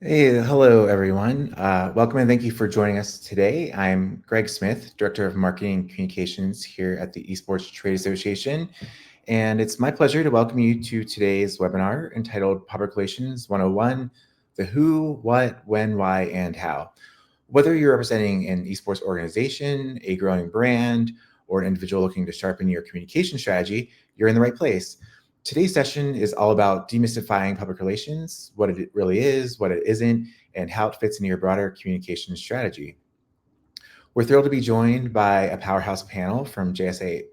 Hey, hello everyone. Welcome and thank you for joining us today. I'm Greg Smith, Director of Marketing and Communications here at the Esports Trade Association, and it's my pleasure to welcome you to today's webinar entitled Public Relations 101, the who, what, when, why, and how. Whether you're representing an esports organization, a growing brand, or an individual looking to sharpen your communication strategy, you're in the right place. Today's session is all about demystifying public relations, what it really is, what it isn't, and how it fits into your broader communication strategy. We're thrilled to be joined by a powerhouse panel from JSA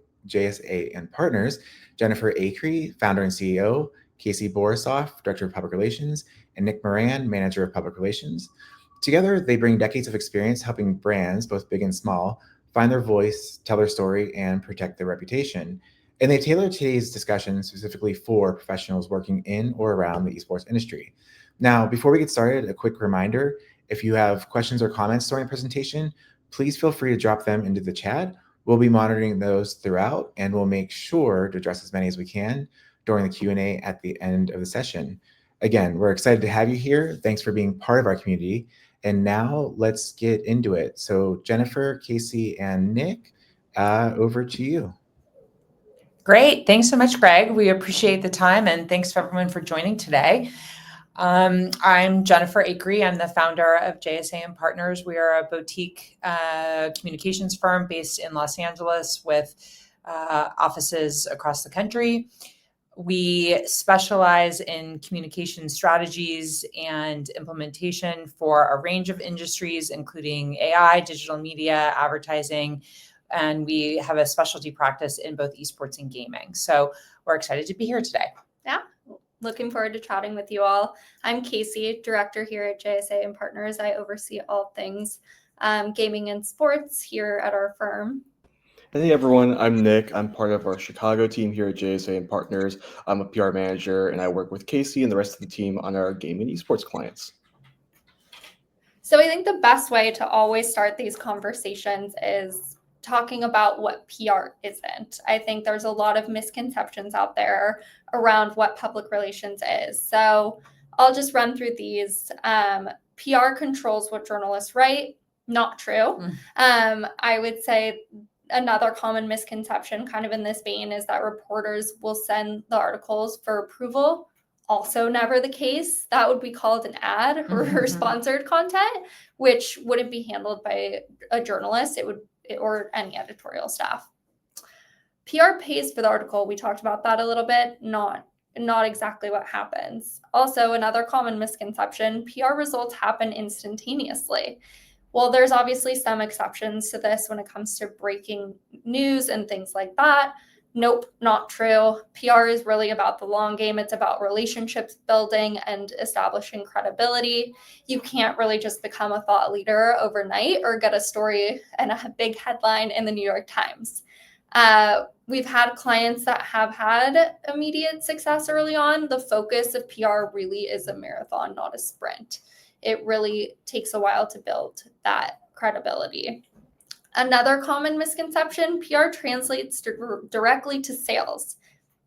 and Partners, Jennifer Acree, founder and CEO, Casey Borisoff, Director of Public Relations, and Nick Moran, Manager of Public Relations. Together, they bring decades of experience helping brands, both big and small, find their voice, tell their story, and protect their reputation. And they tailor today's discussion specifically for professionals working in or around the esports industry. Now, before we get started, a quick reminder, if you have questions or comments during the presentation, please feel free to drop them into the chat. We'll be monitoring those throughout, and we'll make sure to address as many as we can during the Q&A at the end of the session. Again, we're excited to have you here. Thanks for being part of our community. And now let's get into it. So Jennifer, Casey, and Nick, over to you. Great. Thanks so much, Greg. We appreciate the time, and thanks for everyone for joining today. I'm Jennifer Acree. I'm the founder of JSA and Partners. We are a boutique communications firm based in Los Angeles with offices across the country. We specialize in communication strategies and implementation for a range of industries, including AI, digital media, advertising, and we have a specialty practice in both esports and gaming. So we're excited to be here today. Yeah, looking forward to chatting with you all. I'm Casey, director here at JSA and Partners. I oversee all things gaming and sports here at our firm. Hey everyone, I'm Nick. I'm part of our Chicago team here at JSA and Partners. I'm a PR manager and I work with Casey and the rest of the team on our gaming esports clients. So I think the best way to always start these conversations is talking about what PR isn't. I think there's a lot of misconceptions out there around what public relations is. So I'll just run through these. PR controls what journalists write. Not true. I would say another common misconception kind of in this vein is that reporters will send the articles for approval. Also never the case. That would be called an ad or sponsored content, which wouldn't be handled by a journalist. It would, or any editorial staff. PR pays for the article. We talked about that a little bit. Not exactly what happens. Also, another common misconception, PR results happen instantaneously. Well, there's obviously some exceptions to this when it comes to breaking news and things like that. Nope, not true. PR is really about the long game. It's about relationships building and establishing credibility. You can't really just become a thought leader overnight or get a story and a big headline in the New York Times. We've had clients that have had immediate success early on. The focus of PR really is a marathon, not a sprint. It really takes a while to build that credibility. Another common misconception, PR translates directly to sales.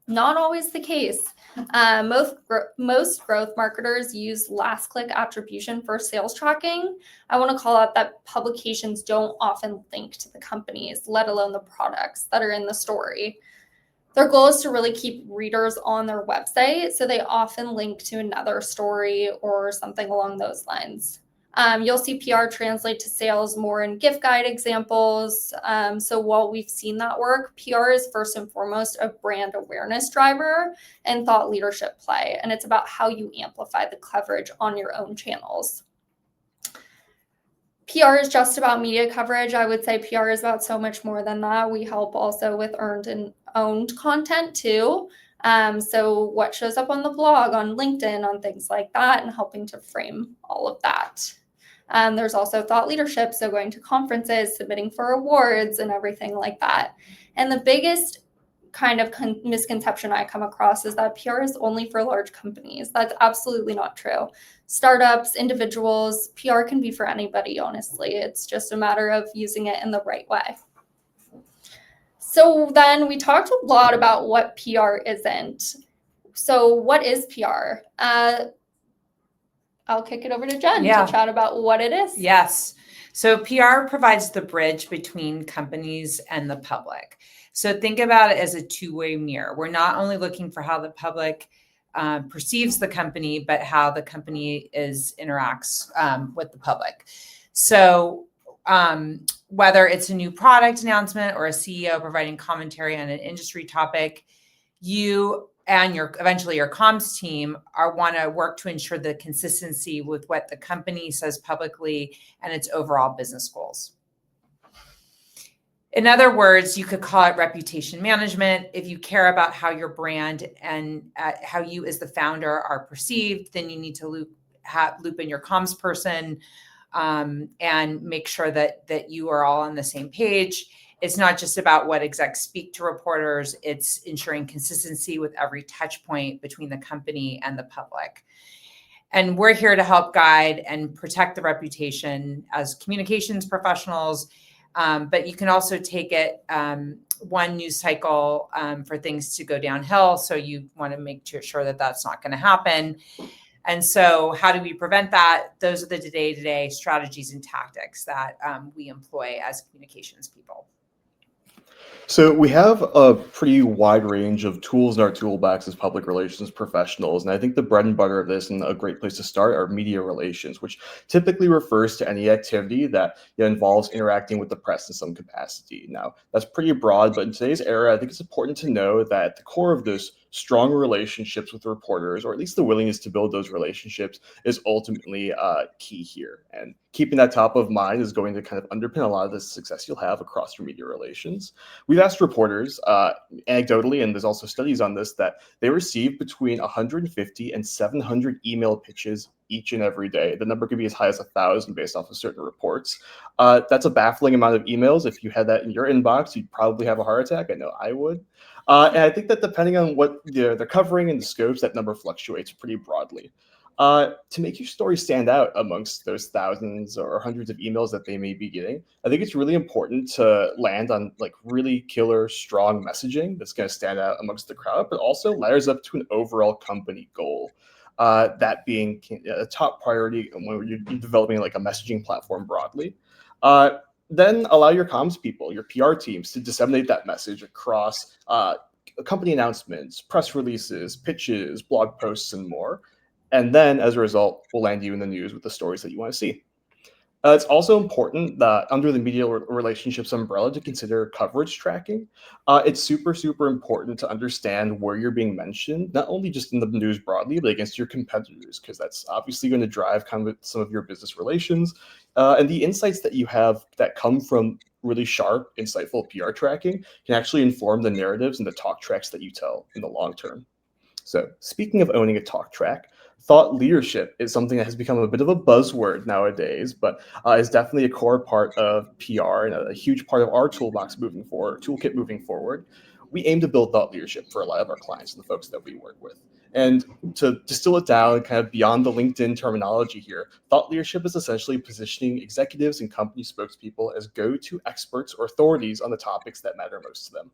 Not always the case. Most growth marketers use last click attribution for sales tracking. I want to call out that publications don't often link to the companies, let alone the products that are in the story. Their goal is to really keep readers on their website, so they often link to another story or something along those lines. You'll see PR translate to sales more in gift guide examples. So while we've seen that work, PR is first and foremost a brand awareness driver and thought leadership play, and it's about how you amplify the coverage on your own channels. PR is just about media coverage. I would say PR is about so much more than that. We help also with earned and owned content too. So what shows up on the blog, on LinkedIn, on things like that, and helping to frame all of that. There's also thought leadership, so going to conferences, submitting for awards, and everything like that. And the biggest kind of misconception I come across is that PR is only for large companies. That's absolutely not true. Startups, individuals, PR can be for anybody, honestly. It's just a matter of using it in the right way. So then we talked a lot about what PR isn't. So what is PR? I'll kick it over to Jen Yeah. to chat about what it is. Yes. So PR provides the bridge between companies and the public. So think about it as a two-way mirror. We're not only looking for how the public perceives the company, but how the company interacts with the public. So whether it's a new product announcement or a CEO providing commentary on an industry topic, you and eventually your comms team want to work to ensure the consistency with what the company says publicly and its overall business goals. In other words, you could call it reputation management. If you care about how your brand and how you as the founder are perceived, then you need to loop in your comms person and make sure that you are all on the same page. It's not just about what execs speak to reporters, it's ensuring consistency with every touch point between the company and the public. And we're here to help guide and protect the reputation as communications professionals. But you can also take it one news cycle for things to go downhill. So you want to make sure that that's not going to happen. And so how do we prevent that? Those are the day-to-day strategies and tactics that we employ as communications people. So we have a pretty wide range of tools in our toolbox as public relations professionals. And I think the bread and butter of this and a great place to start are media relations, which typically refers to any activity that involves interacting with the press in some capacity. Now, that's pretty broad, but in today's era, I think it's important to know that at the core of this, strong relationships with reporters, or at least the willingness to build those relationships, is ultimately key here. And keeping that top of mind is going to kind of underpin a lot of the success you'll have across your media relations. We've asked reporters, anecdotally, and there's also studies on this, that they receive between 150 and 700 email pitches each and every day. The number could be as high as 1,000 based off of certain reports. That's a baffling amount of emails. If you had that in your inbox, you'd probably have a heart attack. I know I would. And I think that depending on what they're covering and the scopes, that number fluctuates pretty broadly. To make your story stand out amongst those thousands or hundreds of emails that they may be getting, I think it's really important to land on like really killer, strong messaging that's going to stand out amongst the crowd, but also ladders up to an overall company goal. That being a top priority when you're developing like a messaging platform broadly. Then allow your comms people, your PR teams, to disseminate that message across company announcements, press releases, pitches, blog posts, and more. And then, as a result, we'll land you in the news with the stories that you want to see. It's also important that under the media relationships umbrella to consider coverage tracking. It's super, super important to understand where you're being mentioned, not only just in the news broadly, but against your competitors, because that's obviously going to drive kind of some of your business relations. And the insights that you have that come from really sharp, insightful PR tracking can actually inform the narratives and the talk tracks that you tell in the long term. So speaking of owning a talk track, thought leadership is something that has become a bit of a buzzword nowadays, but is definitely a core part of PR and a huge part of our toolbox moving forward, toolkit moving forward. We aim to build thought leadership for a lot of our clients and the folks that we work with. And to distill it down kind of beyond the LinkedIn terminology here, thought leadership is essentially positioning executives and company spokespeople as go-to experts or authorities on the topics that matter most to them.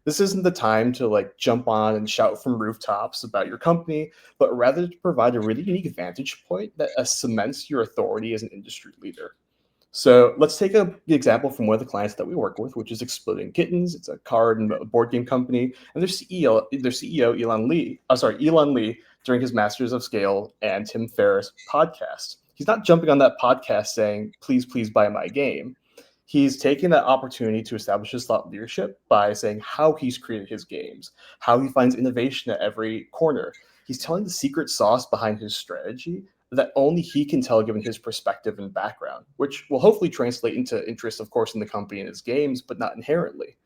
This isn't the time to like jump on and shout from rooftops about your company, but rather to provide a really unique vantage point that cements your authority as an industry leader. So let's take an example from one of the clients that we work with, which is Exploding Kittens. It's a card and board game company, and their CEO Elon Lee, during his Masters of Scale and Tim Ferriss podcast. He's not jumping on that podcast saying, "Please, please buy my game." He's taking that opportunity to establish his thought leadership by saying how he's created his games, how he finds innovation at every corner. He's telling the secret sauce behind his strategy that only he can tell given his perspective and background, which will hopefully translate into interest, of course, in the company and his games, but not inherently.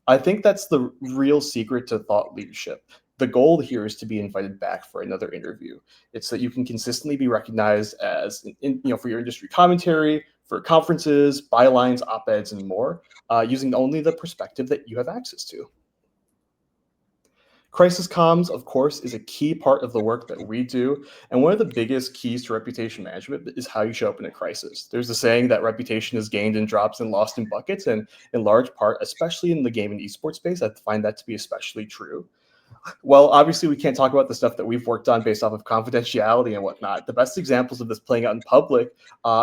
I think that's the real secret to thought leadership. The goal here is to be invited back for another interview. It's that you can consistently be recognized as, for your industry commentary, for conferences, bylines, op-eds, and more, using only the perspective that you have access to. Crisis comms, of course, is a key part of the work that we do. And one of the biggest keys to reputation management is how you show up in a crisis. There's a saying that reputation is gained in drops and lost in buckets. And in large part, especially in the game and esports space, I find that to be especially true. Well, obviously, we can't talk about the stuff that we've worked on based off of confidentiality and whatnot. The best examples of this playing out in public,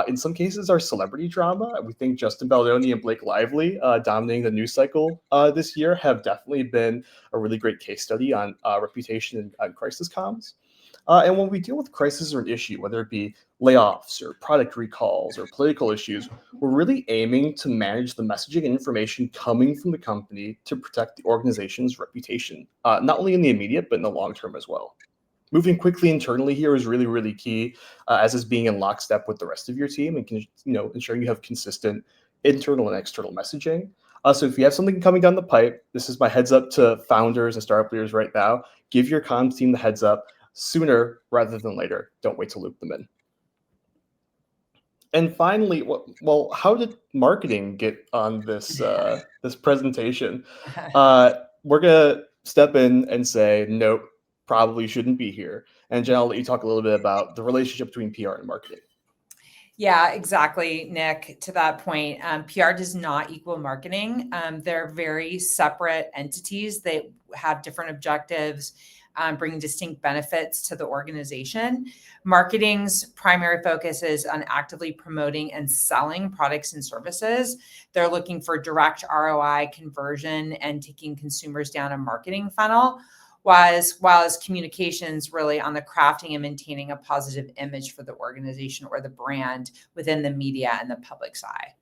in some cases, are celebrity drama. We think Justin Baldoni and Blake Lively dominating the news cycle this year have definitely been a really great case study on reputation and crisis comms. And when we deal with crisis or an issue, whether it be layoffs or product recalls or political issues, we're really aiming to manage the messaging and information coming from the company to protect the organization's reputation, not only in the immediate, but in the long term as well. Moving quickly internally here is really, really key, as is being in lockstep with the rest of your team and ensuring you have consistent internal and external messaging. So if you have something coming down the pipe, this is my heads up to founders and startup leaders right now. Give your comms team the heads up sooner rather than later. Don't wait to loop them in. And finally, well, how did marketing get on this this presentation? We're gonna step in and say, nope, probably shouldn't be here. And Jen, I'll let you talk a little bit about the relationship between PR and marketing. Yeah, exactly, Nick. To that point, PR does not equal marketing. They're very separate entities. They have different objectives, bring distinct benefits to the organization. Marketing's primary focus is on actively promoting and selling products and services. They're looking for direct ROI conversion and taking consumers down a marketing funnel, while as communications really on the crafting and maintaining a positive image for the organization or the brand within the media and the public's eye.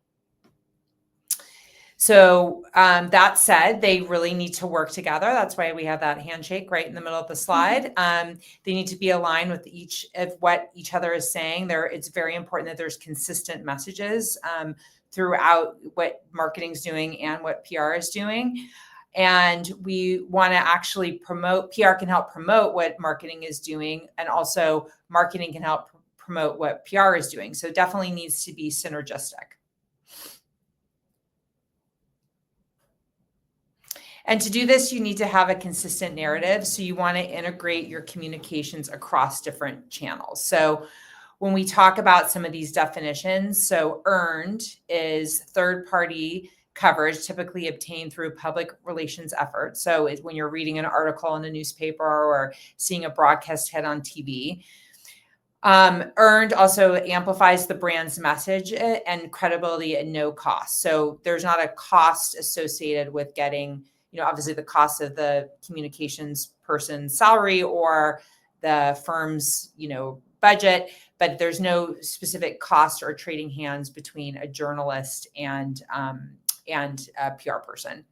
So that said, they really need to work together. That's why we have that handshake right in the middle of the slide. They need to be aligned with each of what each other is saying. It's very important that there's consistent messages throughout what marketing is doing and what PR is doing. And we want to actually promote, PR can help promote what marketing is doing, and also marketing can help promote what PR is doing. So it definitely needs to be synergistic. And to do this, you need to have a consistent narrative. So you want to integrate your communications across different channels. So when we talk about some of these definitions, so earned is third-party coverage typically obtained through public relations efforts. So when you're reading an article in a newspaper or seeing a broadcast hit on TV. Earned also amplifies the brand's message and credibility at no cost. So there's not a cost associated with getting, obviously the cost of the communications person's salary or the firm's, budget, but there's no specific cost or trading hands between a journalist and a PR person.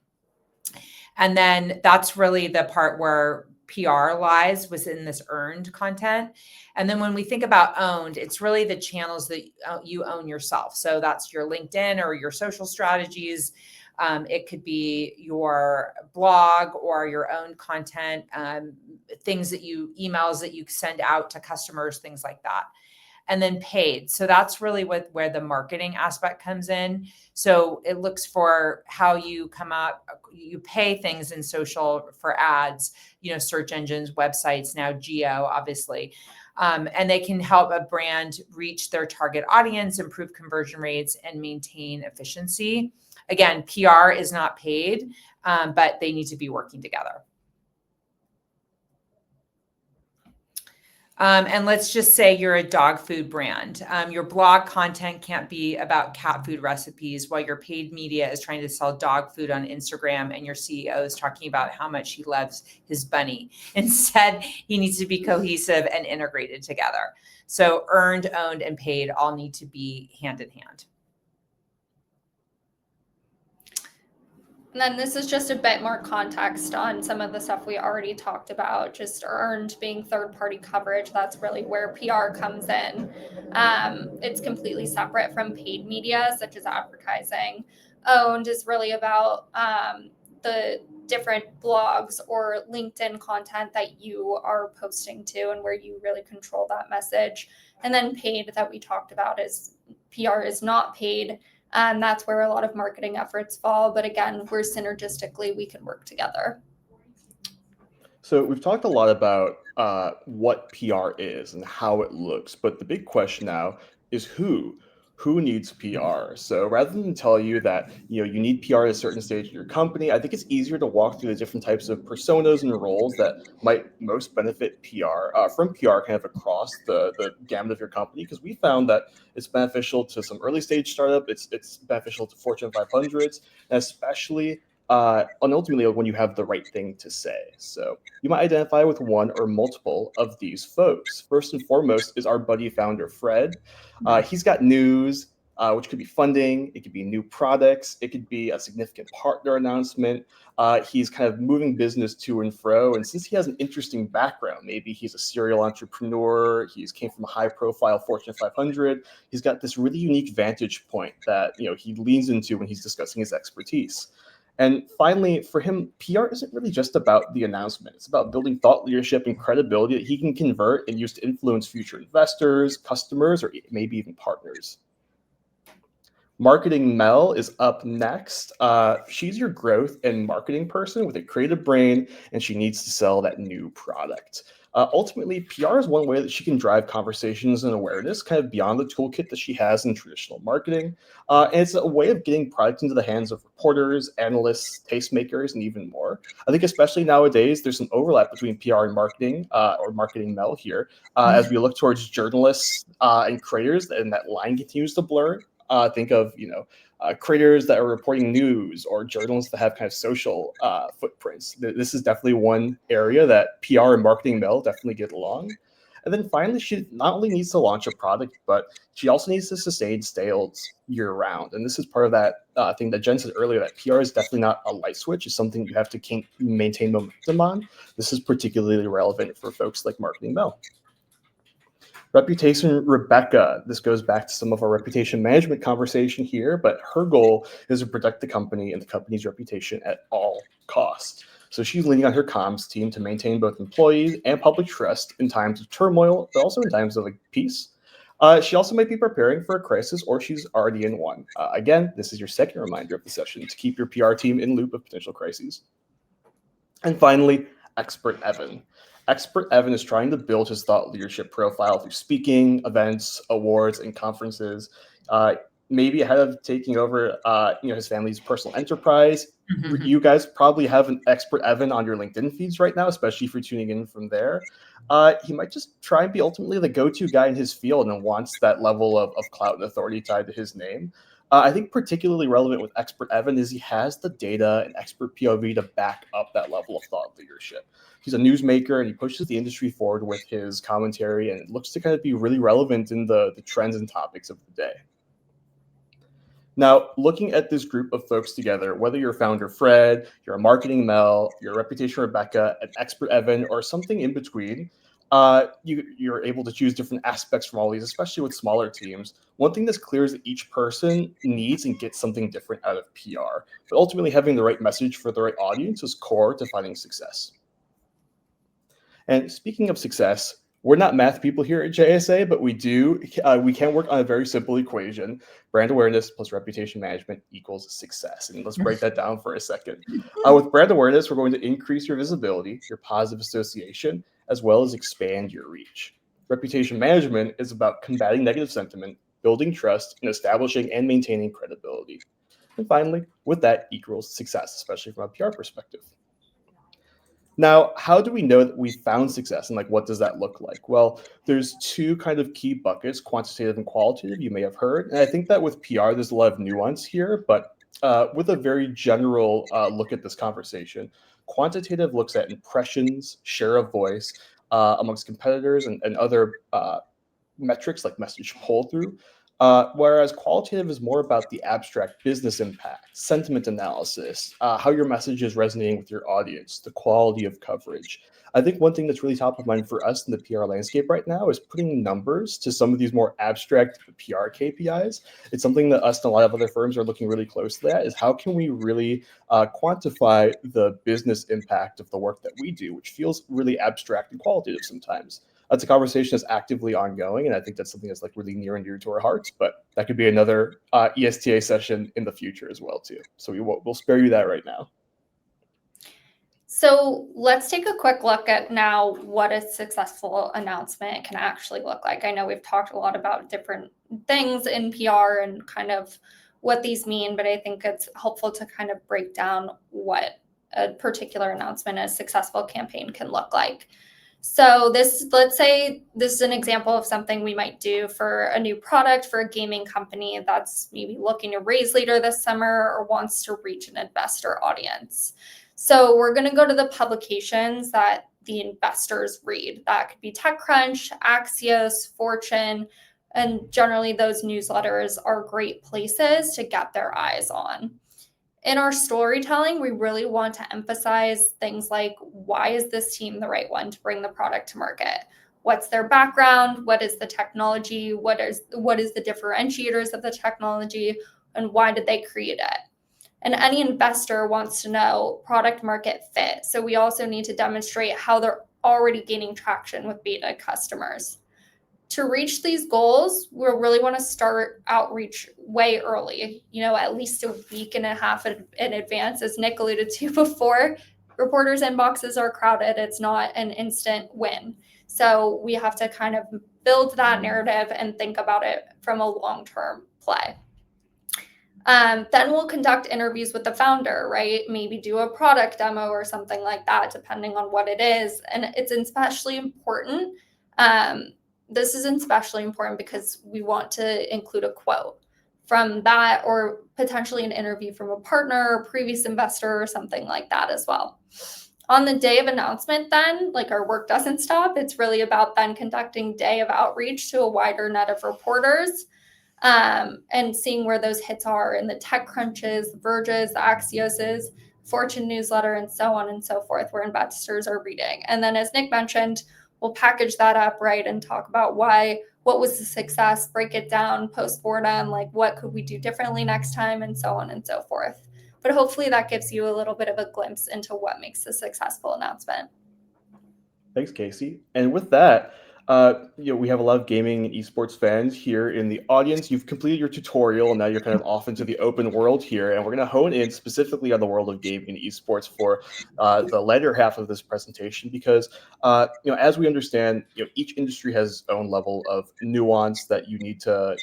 And then that's really the part where PR lies within this earned content. And then when we think about owned, it's really the channels that you own yourself. So that's your LinkedIn or your social strategies. It could be your blog or your own content, emails that you send out to customers, things like that. And then paid. So that's really where the marketing aspect comes in. So it looks for how you you pay things in social for ads, search engines, websites, now geo, obviously. And they can help a brand reach their target audience, improve conversion rates, and maintain efficiency. Again, PR is not paid, but they need to be working together. And let's just say you're a dog food brand. Your blog content can't be about cat food recipes while your paid media is trying to sell dog food on Instagram and your CEO is talking about how much he loves his bunny. Instead, he needs to be cohesive and integrated together. So earned, owned, and paid all need to be hand in hand. And then this is just a bit more context on some of the stuff we already talked about, just earned being third-party coverage. That's really where PR comes in. It's completely separate from paid media, such as advertising. Owned is really about the different blogs or LinkedIn content that you are posting to and where you really control that message. And then paid that we talked about is PR is not paid. And that's where a lot of marketing efforts fall. But again, we're synergistically, we can work together. So we've talked a lot about what PR is and how it looks. But the big question now is who who needs PR. So rather than tell you that you need PR at a certain stage in your company, I think it's easier to walk through the different types of personas and roles that might most benefit PR from PR kind of across the gamut of your company, because we found that it's beneficial to some early stage startup, it's beneficial to Fortune 500s, and especially and ultimately when you have the right thing to say. So you might identify with one or multiple of these folks. First and foremost is our buddy founder, Fred. He's got news, which could be funding, it could be new products, it could be a significant partner announcement. He's kind of moving business to and fro. And since he has an interesting background, maybe he's a serial entrepreneur, he's came from a high profile Fortune 500, he's got this really unique vantage point that he leans into when he's discussing his expertise. And finally, for him, PR isn't really just about the announcement. It's about building thought leadership and credibility that he can convert and use to influence future investors, customers, or maybe even partners. Marketing Mel is up next. She's your growth and marketing person with a creative brain, and she needs to sell that new product. Ultimately, PR is one way that she can drive conversations and awareness kind of beyond the toolkit that she has in traditional marketing. And it's a way of getting product into the hands of reporters, analysts, tastemakers, and even more. I think especially nowadays, there's some overlap between PR and marketing, or Marketing Mel here, as we look towards journalists and creators, and that line continues to blur. Think of creators that are reporting news or journalists that have kind of social footprints. This is definitely one area that PR and Marketing Mel definitely get along. And then finally, she not only needs to launch a product, but she also needs to sustain sales year round. And this is part of that thing that Jen said earlier, that PR is definitely not a light switch. It's something you have to maintain momentum on. This is particularly relevant for folks like Marketing Mel. Reputation Rebecca. This goes back to some of our reputation management conversation here, but her goal is to protect the company and the company's reputation at all costs. So she's leaning on her comms team to maintain both employees and public trust in times of turmoil, but also in times of peace. She also might be preparing for a crisis, or she's already in one. Again, this is your second reminder of the session to keep your PR team in loop of potential crises. And finally, Expert Evan. Expert Evan is trying to build his thought leadership profile through speaking, events, awards, and conferences. Maybe ahead of taking over, his family's personal enterprise. Mm-hmm. You guys probably have an Expert Evan on your LinkedIn feeds right now, especially if you're tuning in from there. He might just try and be ultimately the go-to guy in his field and wants that level of clout and authority tied to his name. I think particularly relevant with Expert Evan is he has the data and expert POV to back up that level of thought leadership. He's a newsmaker and he pushes the industry forward with his commentary, and it looks to kind of be really relevant in the trends and topics of the day. Now, looking at this group of folks together, whether you're founder Fred, you're a Marketing Mel, you're a Reputation Rebecca, an Expert Evan, or something in between, you're able to choose different aspects from all these, especially with smaller teams. One thing that's clear is that each person needs and gets something different out of PR. But ultimately, having the right message for the right audience is core to finding success. And speaking of success, we're not math people here at JSA, but we can work on a very simple equation. Brand awareness plus reputation management equals success. And let's break that down for a second. With brand awareness, we're going to increase your visibility, your positive association, as well as expand your reach. Reputation management is about combating negative sentiment, building trust, and establishing and maintaining credibility. And finally, with that equals success, especially from a PR perspective. Now, how do we know that we found success, and what does that look like? Well, there's two kind of key buckets, quantitative and qualitative, you may have heard. And I think that with PR, there's a lot of nuance here, but with a very general look at this conversation, quantitative looks at impressions, share of voice amongst competitors and other metrics like message pull through. Whereas qualitative is more about the abstract business impact, sentiment analysis, how your message is resonating with your audience, the quality of coverage. I think one thing that's really top of mind for us in the PR landscape right now is putting numbers to some of these more abstract PR KPIs. It's something that us and a lot of other firms are looking really closely at, is how can we really quantify the business impact of the work that we do, which feels really abstract and qualitative sometimes. That's a conversation that's actively ongoing, and I think that's something that's really near and dear to our hearts. But that could be another ESTA session in the future as well too. So we'll spare you that right now. So let's take a quick look at now what a successful announcement can actually look like. I know we've talked a lot about different things in PR and kind of what these mean, but I think it's helpful to kind of break down what a particular announcement, a successful campaign can look like. So let's say this is an example of something we might do for a new product for a gaming company that's maybe looking to raise later this summer or wants to reach an investor audience. So we're going to go to the publications that the investors read. That could be TechCrunch, Axios, Fortune, and generally those newsletters are great places to get their eyes on. In our storytelling, we really want to emphasize things like, why is this team the right one to bring the product to market? What's their background? What is the technology? What is the differentiators of the technology? And why did they create it? And any investor wants to know product market fit. So we also need to demonstrate how they're already gaining traction with beta customers. To reach these goals, we really want to start outreach way early, at least a week and a half in advance, as Nick alluded to before. Reporters' inboxes are crowded. It's not an instant win. So we have to kind of build that narrative and think about it from a long-term play. Then we'll conduct interviews with the founder, right? Maybe do a product demo or something like that, depending on what it is. And it's especially important. This is especially important because we want to include a quote from that, or potentially an interview from a partner or previous investor or something like that as well. On the day of announcement, then, like, our work doesn't stop. It's really about then conducting day of outreach to a wider net of reporters, and seeing where those hits are in the TechCrunches, the Verges, the Axioses, Fortune newsletter, and so on and so forth, where investors are reading. And then, as Nick mentioned, we'll package that up, right, and talk about what was the success, break it down, post-mortem, like what could we do differently next time, and so on and so forth. But hopefully that gives you a little bit of a glimpse into what makes a successful announcement. Thanks, Casey. And with that, we have a lot of gaming and esports fans here in the audience. You've completed your tutorial, and now you're kind of off into the open world here. And we're going to hone in specifically on the world of gaming and esports for the latter half of this presentation, because as we understand, each industry has its own level of nuance that you need to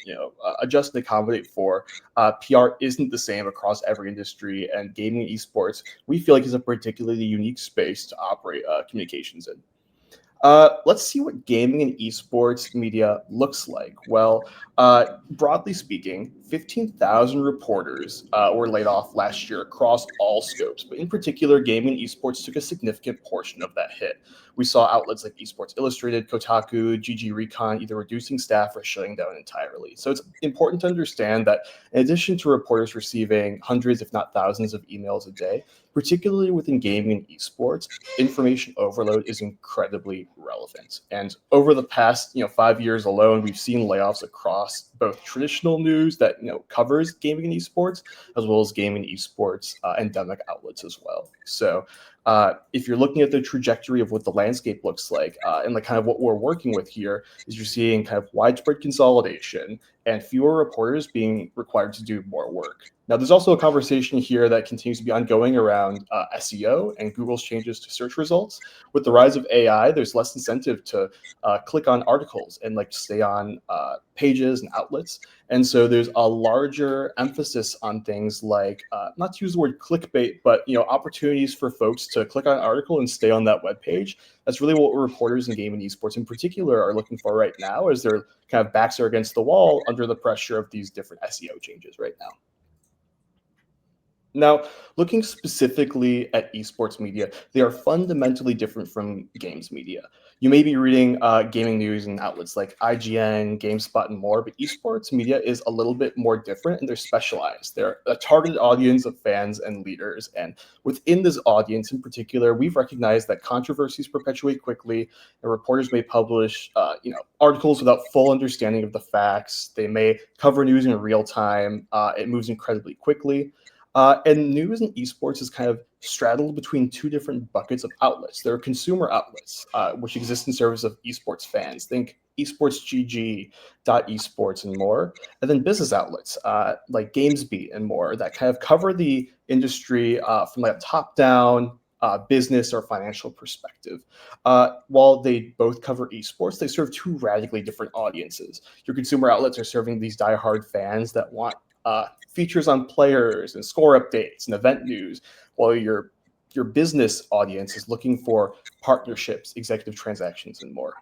adjust and accommodate for. PR isn't the same across every industry, and gaming and esports, we feel like, is a particularly unique space to operate communications in. Let's see what gaming and esports media looks like. Well, broadly speaking, 15,000 reporters were laid off last year across all scopes, but in particular, gaming and esports took a significant portion of that hit. We saw outlets like Esports Illustrated, Kotaku, GG Recon either reducing staff or shutting down entirely. So it's important to understand that in addition to reporters receiving hundreds, if not thousands, of emails a day, particularly within gaming and esports, information overload is incredibly relevant. And over the past 5 years alone, we've seen layoffs across both traditional news that covers gaming and esports, as well as gaming and esports endemic outlets as well. So if you're looking at the trajectory of what the landscape looks like, and kind of what we're working with here, is you're seeing kind of widespread consolidation and fewer reporters being required to do more work. Now, there's also a conversation here that continues to be ongoing around SEO and Google's changes to search results. With the rise of AI, there's less incentive to click on articles and stay on pages and outlets. And so there's a larger emphasis on things like, not to use the word clickbait, but opportunities for folks to click on an article and stay on that web page. That's really what reporters in gaming and esports in particular are looking for right now, as their kind of backs are against the wall under the pressure of these different SEO changes right now. Now, looking specifically at esports media, they are fundamentally different from games media. You may be reading gaming news in outlets like IGN, GameSpot, and more, but esports media is a little bit more different, and they're specialized. They're a targeted audience of fans and leaders, and within this audience in particular, we've recognized that controversies perpetuate quickly, and reporters may publish articles without full understanding of the facts. They may cover news in real time. It moves incredibly quickly. And news and esports is kind of straddled between two different buckets of outlets. There are consumer outlets, which exist in service of esports fans. Think esportsgg, .esports, and more. And then business outlets like GamesBeat and more that kind of cover the industry from a top-down business or financial perspective. While they both cover esports, they serve two radically different audiences. Your consumer outlets are serving these diehard fans that want features on players and score updates and event news, while your business audience is looking for partnerships, executive transactions, and more.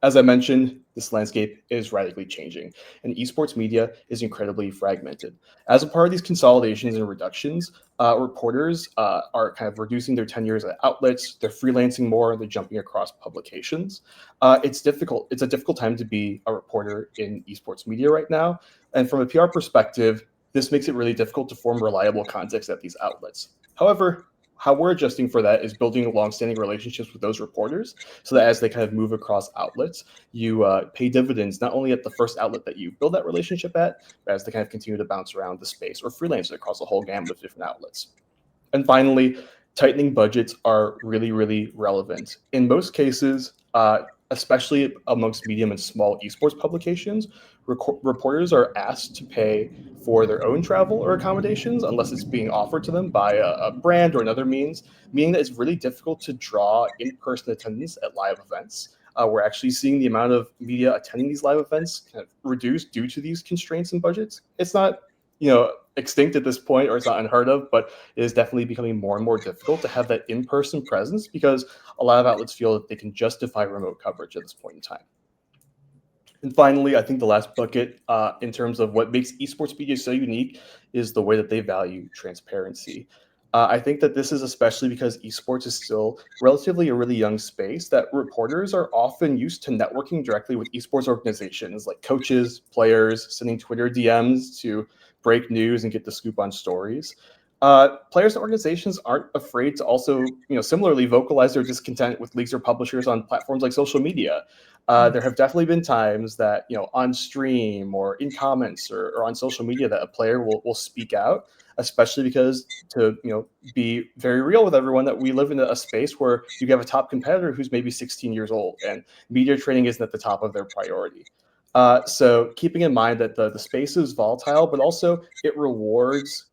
As I mentioned, this landscape is radically changing, and esports media is incredibly fragmented. As a part of these consolidations and reductions, reporters are kind of reducing their tenures at outlets, they're freelancing more, they're jumping across publications. It's difficult. It's a difficult time to be a reporter in esports media right now. And from a PR perspective, this makes it really difficult to form reliable context at these outlets. However, how we're adjusting for that is building long-standing relationships with those reporters so that as they kind of move across outlets, you pay dividends not only at the first outlet that you build that relationship at, but as they kind of continue to bounce around the space or freelance across a whole gamut of different outlets. And finally, tightening budgets are really, really relevant. In most cases, especially amongst medium and small esports publications, reporters are asked to pay for their own travel or accommodations unless it's being offered to them by a brand or another means, meaning that it's really difficult to draw in-person attendance at live events. We're actually seeing the amount of media attending these live events kind of reduced due to these constraints and budgets. It's not, extinct at this point, or it's not unheard of, but it is definitely becoming more and more difficult to have that in-person presence because a lot of outlets feel that they can justify remote coverage at this point in time. And finally, I think the last bucket in terms of what makes esports media so unique is the way that they value transparency. I think that this is especially because esports is still relatively a really young space, that reporters are often used to networking directly with esports organizations like coaches, players, sending Twitter DMs to break news and get the scoop on stories. Players and organizations aren't afraid to also, similarly vocalize their discontent with leagues or publishers on platforms like social media. There have definitely been times that, on stream or in comments or on social media that a player will speak out, especially because to, be very real with everyone, that we live in a space where you have a top competitor who's maybe 16 years old and media training isn't at the top of their priority. So keeping in mind that the space is volatile, but also it rewards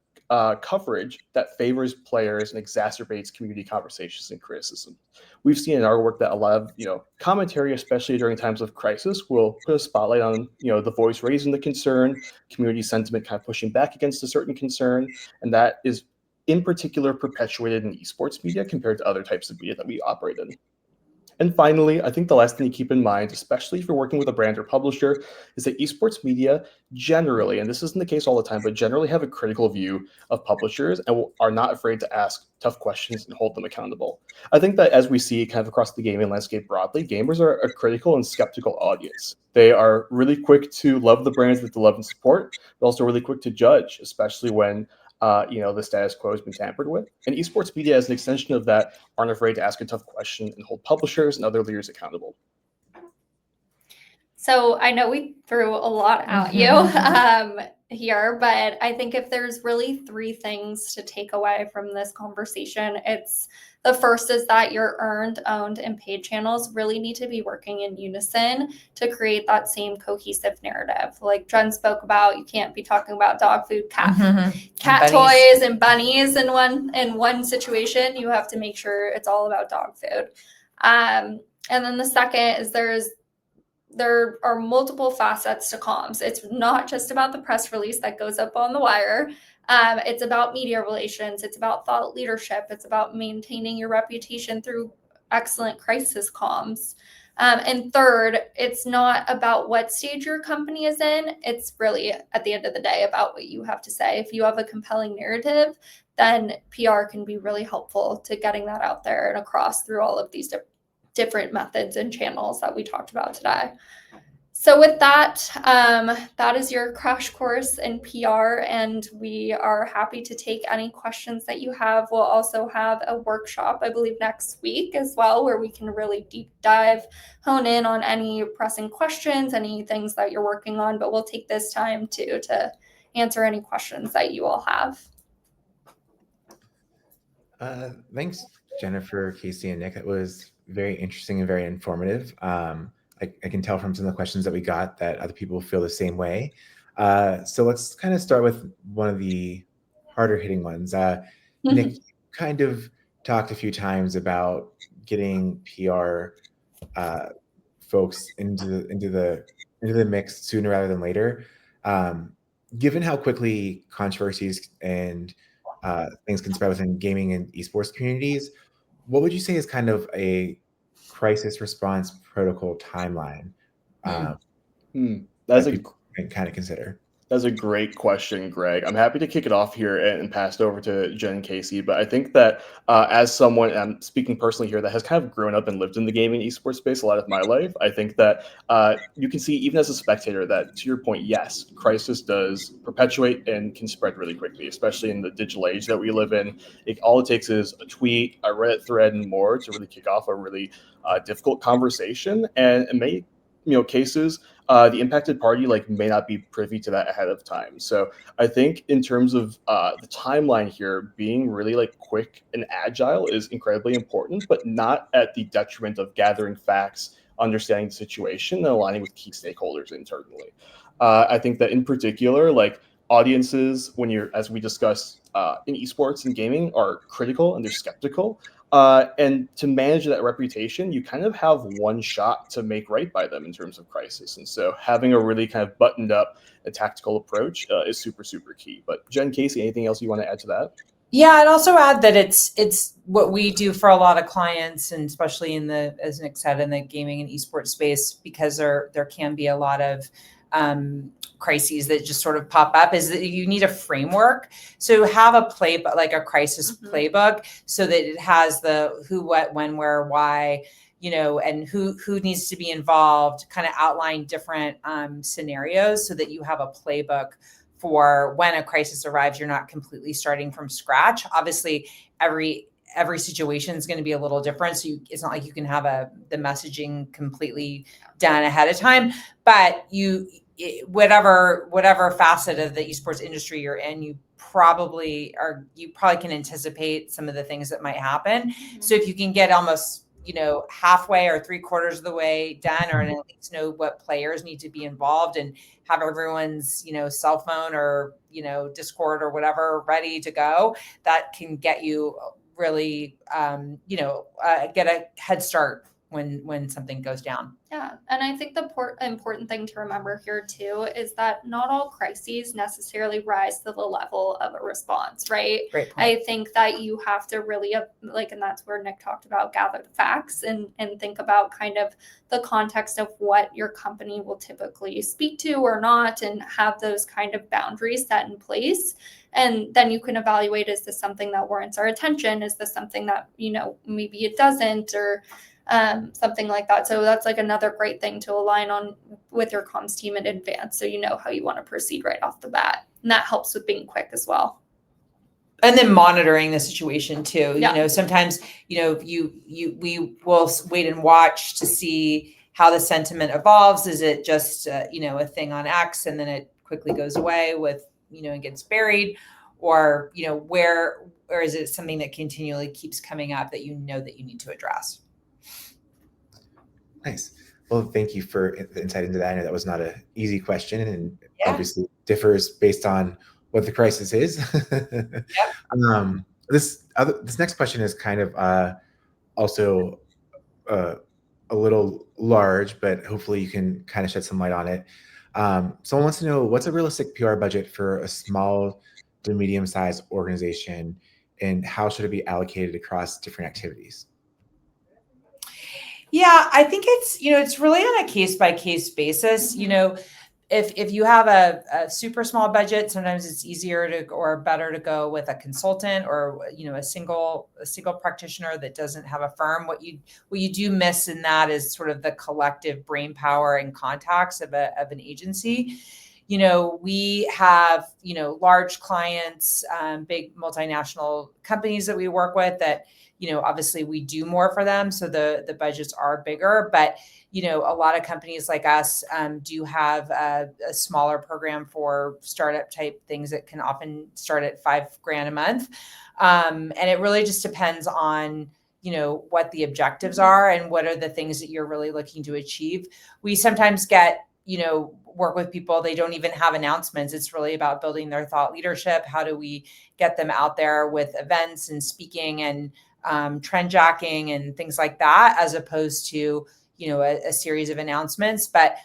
coverage that favors players and exacerbates community conversations and criticism. We've seen in our work that a lot of commentary, especially during times of crisis, will put a spotlight on the voice raising the concern, community sentiment kind of pushing back against a certain concern, and that is in particular perpetuated in esports media compared to other types of media that we operate in. And finally, I think the last thing to keep in mind, especially if you're working with a brand or publisher, is that esports media generally, and this isn't the case all the time, but generally have a critical view of publishers and are not afraid to ask tough questions and hold them accountable. I think that as we see kind of across the gaming landscape broadly, gamers are a critical and skeptical audience. They are really quick to love the brands that they love and support, but also really quick to judge, especially when the status quo has been tampered with. And esports media, as an extension of that, aren't afraid to ask a tough question and hold publishers and other leaders accountable. So I know we threw a lot at you here, but I think if there's really three things to take away from this conversation, the first is that your earned, owned, and paid channels really need to be working in unison to create that same cohesive narrative. Like Jen spoke about, you can't be talking about dog food, cat toys, and bunnies in one situation. You have to make sure it's all about dog food. And then the second is there are multiple facets to comms. It's not just about the press release that goes up on the wire. It's about media relations. It's about thought leadership. It's about maintaining your reputation through excellent crisis comms. And third, it's not about what stage your company is in. It's really, at the end of the day, about what you have to say. If you have a compelling narrative, then PR can be really helpful to getting that out there and across through all of these different methods and channels that we talked about today. So with that, that is your crash course in PR, and we are happy to take any questions that you have. We'll also have a workshop, I believe, next week as well, where we can really deep dive, hone in on any pressing questions, any things that you're working on, but we'll take this time to answer any questions that you all have. Thanks, Jennifer, Casey, and Nick. It was very interesting and very informative. I can tell from some of the questions that we got that other people feel the same way. So let's kind of start with one of the harder hitting ones. Nick, you kind of talked a few times about getting PR folks into the mix sooner rather than later. Given how quickly controversies and things can spread within gaming and esports communities, what would you say is kind of a crisis response protocol timeline Hmm. That's that a people can kind of consider? That's a great question, Greg. I'm happy to kick it off here and pass it over to Jen and Casey. But I think that as someone, and I'm speaking personally here, that has kind of grown up and lived in the gaming esports space a lot of my life, I think that you can see, even as a spectator, that to your point, yes, crisis does perpetuate and can spread really quickly, especially in the digital age that we live in. All it takes is a tweet, a Reddit thread, and more to really kick off a really difficult conversation. And in many cases, the impacted party may not be privy to that ahead of time. So I think in terms of the timeline here, being really quick and agile is incredibly important, but not at the detriment of gathering facts, understanding the situation, and aligning with key stakeholders internally. I think that in particular, audiences, when you're, as we discussed in esports and gaming, are critical and they're skeptical. And to manage that reputation, you kind of have one shot to make right by them in terms of crisis. And so having a really kind of buttoned up and tactical approach is super, super key. But Jen, Casey, anything else you want to add to that? Yeah, I'd also add that it's what we do for a lot of clients, and especially in the, as Nick said, in the gaming and esports space, because there can be a lot of crises that just sort of pop up, is that you need a framework. So have a playbook, like a crisis playbook, so that it has the who, what, when, where, why, and who needs to be involved, kind of outline different scenarios, so that you have a playbook for when a crisis arrives. You're not completely starting from scratch. Obviously, every situation is going to be a little different. So it's not like you can have the messaging completely done ahead of time, but whatever facet of the esports industry you're in, you probably can anticipate some of the things that might happen. So if you can get almost halfway or 3/4 of the way done, or at least know what players need to be involved, and have everyone's cell phone or Discord or whatever ready to go, that can get you really get a head start when something goes down. Yeah, and I think the important thing to remember here too is that not all crises necessarily rise to the level of a response, right? Great point. I think that you have to really and that's where Nick talked about, gather the facts and think about kind of the context of what your company will typically speak to or not, and have those kind of boundaries set in place. And then you can evaluate, is this something that warrants our attention? Is this something that, maybe it doesn't, or something like that. So that's another great thing to align on with your comms team in advance, so you know how you want to proceed right off the bat. And that helps with being quick as well. And then monitoring the situation too. Yeah. Sometimes, we will wait and watch to see how the sentiment evolves. Is it just, a thing on X and then it quickly goes away and gets buried, or, where is it something that continually keeps coming up that that you need to address? Nice. Well, thank you for the insight into that. I know that was not an easy question, and obviously differs based on what the crisis is. This next question is kind of also a little large, but hopefully you can kind of shed some light on it. Someone wants to know, what's a realistic PR budget for a small to medium-sized organization, and how should it be allocated across different activities? Yeah, I think it's really on a case-by-case basis. If you have a super small budget, sometimes it's easier or better to go with a consultant, or a single practitioner that doesn't have a firm. What you do miss in that is sort of the collective brain power and contacts of an agency. We have large clients, big multinational companies that we work with that obviously we do more for them, so the budgets are bigger. But a lot of companies like us do have a smaller program for startup type things that can often start at $5,000 a month, and it really just depends on what the objectives are and what are the things that you're really looking to achieve. We sometimes get work with people, they don't even have announcements. It's really about building their thought leadership. How do we get them out there with events and speaking and trend jacking and things like that, as opposed to, a series of announcements. But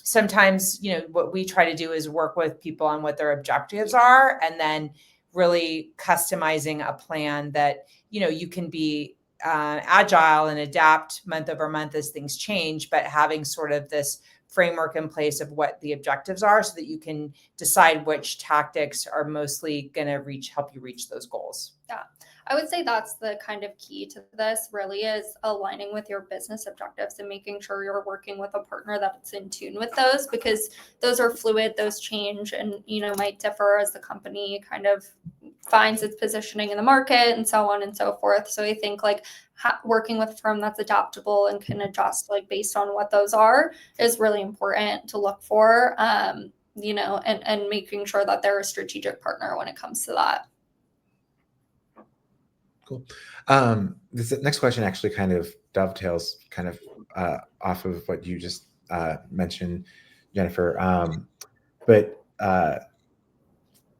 sometimes, what we try to do is work with people on what their objectives are, and then really customizing a plan that, you can be agile and adapt month over month as things change, but having sort of this framework in place of what the objectives are so that you can decide which tactics are mostly going to help you reach those goals. Yeah. I would say that's the kind of key to this, really, is aligning with your business objectives and making sure you're working with a partner that's in tune with those, because those are fluid, those change, and, might differ as the company kind of finds its positioning in the market and so on and so forth. So I think working with a firm that's adaptable and can adjust based on what those are is really important to look for, and making sure that they're a strategic partner when it comes to that. Cool. This next question actually kind of dovetails off of what you just mentioned, Jennifer. But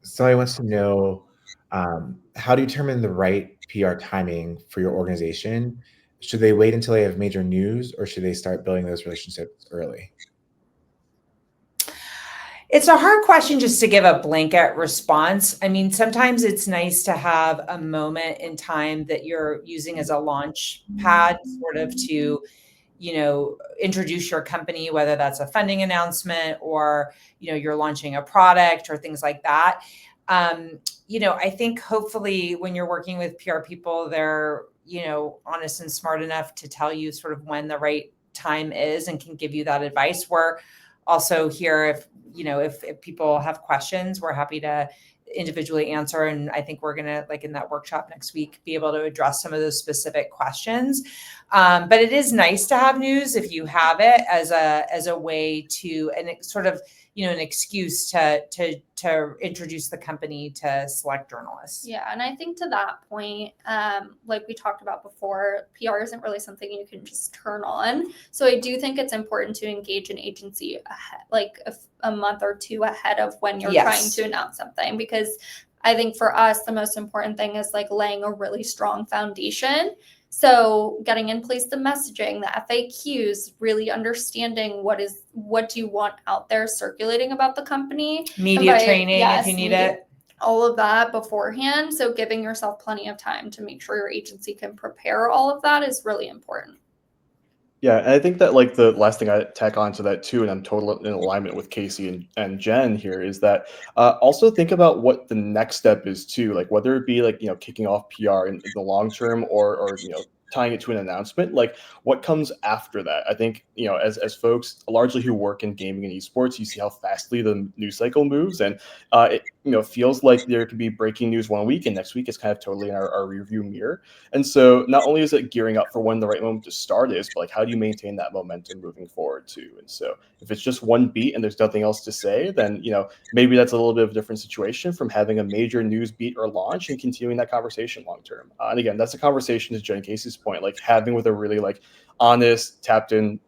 somebody wants to know, how do you determine the right PR timing for your organization? Should they wait until they have major news, or should they start building those relationships early? It's a hard question just to give a blanket response. I mean, sometimes it's nice to have a moment in time that you're using as a launch pad, sort of to, introduce your company, whether that's a funding announcement or, you're launching a product or things like that. I think hopefully when you're working with PR people, they're, honest and smart enough to tell you sort of when the right time is and can give you that advice. We're also here if people have questions, we're happy to individually answer. And I think we're going to, in that workshop next week, be able to address some of those specific questions. But it is nice to have news if you have it as a way to, and it sort of, an excuse to introduce the company to select journalists. Yeah. And I think to that point, like we talked about before, PR isn't really something you can just turn on. So I do think it's important to engage an agency ahead, a month or two ahead of when you're trying to announce something, because I think for us, the most important thing is laying a really strong foundation. So getting in place the messaging, the FAQs, really understanding what do you want out there circulating about the company. Media training, if you need it. All of that beforehand. So giving yourself plenty of time to make sure your agency can prepare all of that is really important. Yeah, and I think that the last thing I tack on to that too, and I'm totally in alignment with Casey and Jen here, is that also think about what the next step is too, whether it be kicking off PR in the long term or tying it to an announcement, what comes after that. I think, as folks largely who work in gaming and esports, you see how fastly the news cycle moves, and it feels like there could be breaking news one week and next week is kind of totally in our rearview mirror. And so not only is it gearing up for when the right moment to start is, but how do you maintain that momentum moving forward too? And so if it's just one beat and there's nothing else to say, then maybe that's a little bit of a different situation from having a major news beat or launch and continuing that conversation long term. And again, that's a conversation, to Jen Casey's point, having with a really honest, tapped in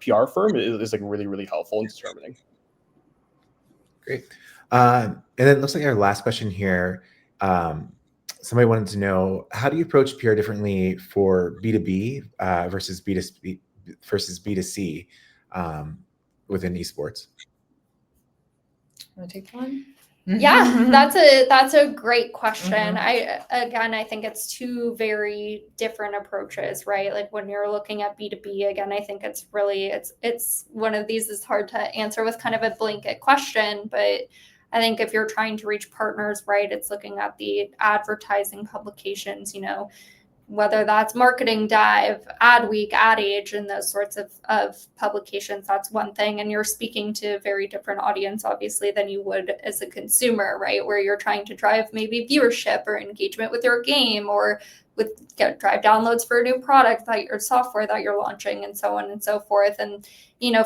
PR firm is really, really helpful in determining. Great. And then it looks like our last question here. Somebody wanted to know, how do you approach PR differently for B2B versus B2C within esports? Want to take one? Yeah, that's a great question. I think it's two very different approaches, right? When you're looking at B2B, again, I think it's one of these is hard to answer with kind of a blanket question, but I think if you're trying to reach partners, right, it's looking at the advertising publications, whether that's Marketing Dive, Adweek, Ad Age, and those sorts of publications, that's one thing. And you're speaking to a very different audience, obviously, than you would as a consumer, right? Where you're trying to drive maybe viewership or engagement with your game, or drive downloads for a new product or software that you're launching, and so on and so forth. And,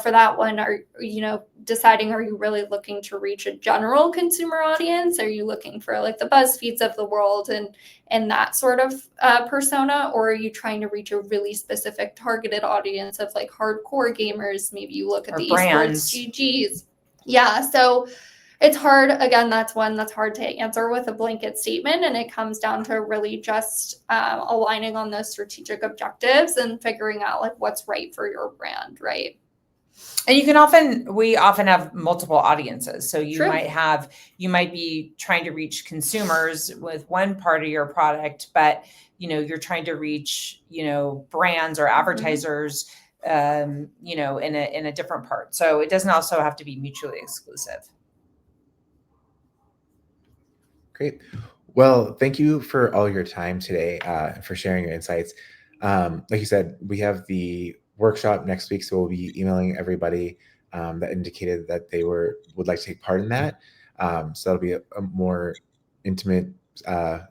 for that one, deciding, are you really looking to reach a general consumer audience? Are you looking for the BuzzFeeds of the world and that sort of persona? Or are you trying to reach a really specific targeted audience of hardcore gamers? Maybe you look at the brands. esports GGs. Yeah. So it's hard. Again, that's one that's hard to answer with a blanket statement. And it comes down to really just aligning on those strategic objectives and figuring out like what's right for your brand, right? And we often have multiple audiences. So you True. might be trying to reach consumers with one part of your product, but you're trying to reach, brands or advertisers, in a different part. So it doesn't also have to be mutually exclusive. Great. Well, thank you for all your time today, for sharing your insights. Like you said, we have the workshop next week, so we'll be emailing everybody that indicated that they would like to take part in that. So that'll be a more intimate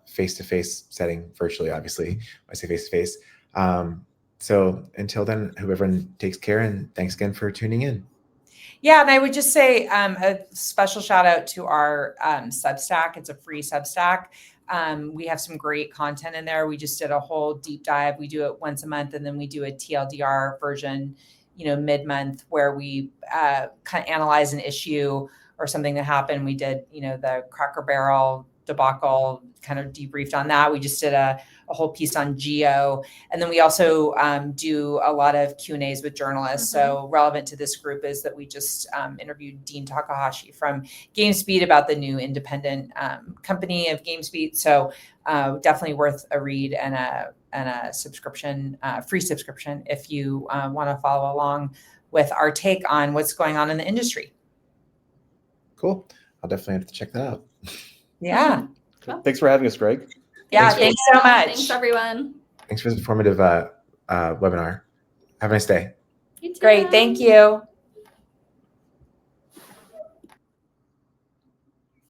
face-to-face setting, virtually, obviously. I say face-to-face. So until then, hope everyone takes care, and thanks again for tuning in. Yeah, and I would just say a special shout out to our Substack. It's a free Substack. We have some great content in there. We just did a whole deep dive. We do it once a month, and then we do a TLDR version, mid-month, where we kind of analyze an issue or something that happened. We did, the Cracker Barrel debacle, kind of debriefed on that. We just did a whole piece on geo. And then we also do a lot of Q&As with journalists. So relevant to this group is that we just interviewed Dean Takahashi from GameSpeed about the new independent company of GameSpeed. So definitely worth a read and a subscription, free subscription, if you want to follow along with our take on what's going on in the industry. Cool. I'll definitely have to check that out. Yeah. Cool. Thanks for having us, Greg. Yeah, thanks so much. Thanks, everyone. Thanks for this informative webinar. Have a nice day. You too. Great. Thank you.